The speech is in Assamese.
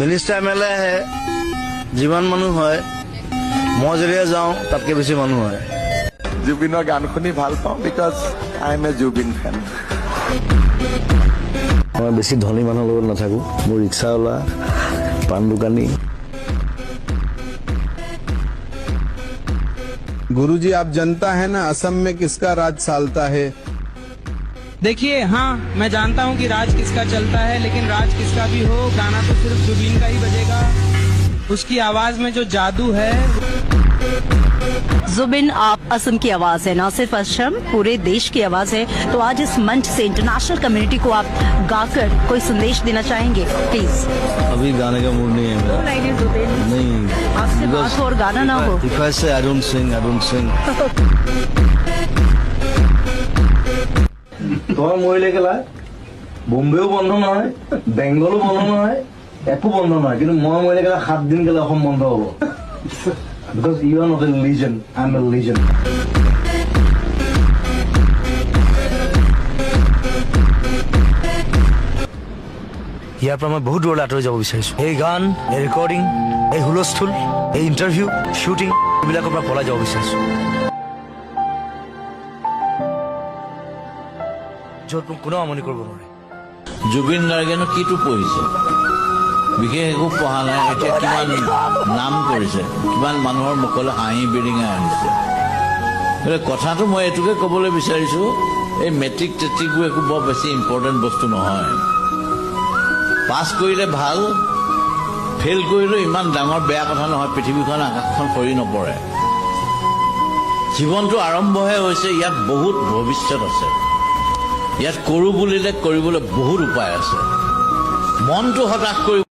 মিনিষ্টাৰ এমএলএ আহে যিমান মানুহ হয় মই যেতিয়া যাওঁ তাতকে বেছি মানুহ হয় জুবিনৰ গান শুনি ভাল পাওঁ because I M A Zubeen ফেন মই বেছি ধনী মানুহৰ লগত নাথাকোঁ মোৰ ৰিক্সাৱালা পাণ দোকানী गुरुजी आप जनता है ना असम में किसका राज सालता है देखिए हाँ मैं जानता हूँ कि राज किसका चलता है लेकिन राज किसका भी हो गाना तो सिर्फ जुबीन का ही बजेगा उसकी आवाज में जो जादू है जुबिन आप असम की आवाज है ना सिर्फ असम पूरे देश की आवाज है तो आज इस मंच से इंटरनेशनल कम्युनिटी को आप गाकर कोई संदेश देना चाहेंगे प्लीज अभी गाने का मूड नहीं है मेरा नहीं आपसे बात हो और गाना ना हो if I say I don't sing তোমার মহিলা গেলা বোম্বেও বন্ধ নহয় বেংগলো বন্ধ নহয় একো বন্ধ নহয় কিন্তু মই মহিলা গেলা 7 দিন গেলে অসম বন্ধ হব because you are not a legend I'm a legend ইয়াৰ পৰা মই বহুত দূৰলৈ আঁতৰি যাব বিচাৰিছোঁ এই গান এই ৰেকৰ্ডিং এই হুলস্থুল এই ইণ্টাৰভিউ শ্বুটিং এইবিলাকৰ পৰা পলাই যাব বিচাৰিছোঁ য'ত মোক কোনেও আমনি কৰিব নোৱাৰে জুবিন গাৰ্গেনো কিটো পঢ়িছে বিশেষ একো পঢ়া নাই এতিয়া কিমান নাম কৰিছে কিমান মানুহৰ মুখলৈ হাঁহি বিৰিঙা আহিছে কথাটো মই এইটোকে ক'বলৈ বিচাৰিছোঁ এই মেট্ৰিক টেট্ৰিকবোৰ একো বৰ বেছি ইম্পৰ্টেণ্ট বস্তু নহয় পাছ কৰিলে ভাল ফেইল কৰিলেও ইমান ডাঙৰ বেয়া কথা নহয় পৃথিৱীখন আকাশখন সৰি নপৰে জীৱনটো আৰম্ভহে হৈছে ইয়াত বহুত ভৱিষ্যত আছে ইয়াত কৰোঁ বুলিলে কৰিবলৈ বহুত উপায় আছে মনটো হতাশ কৰিব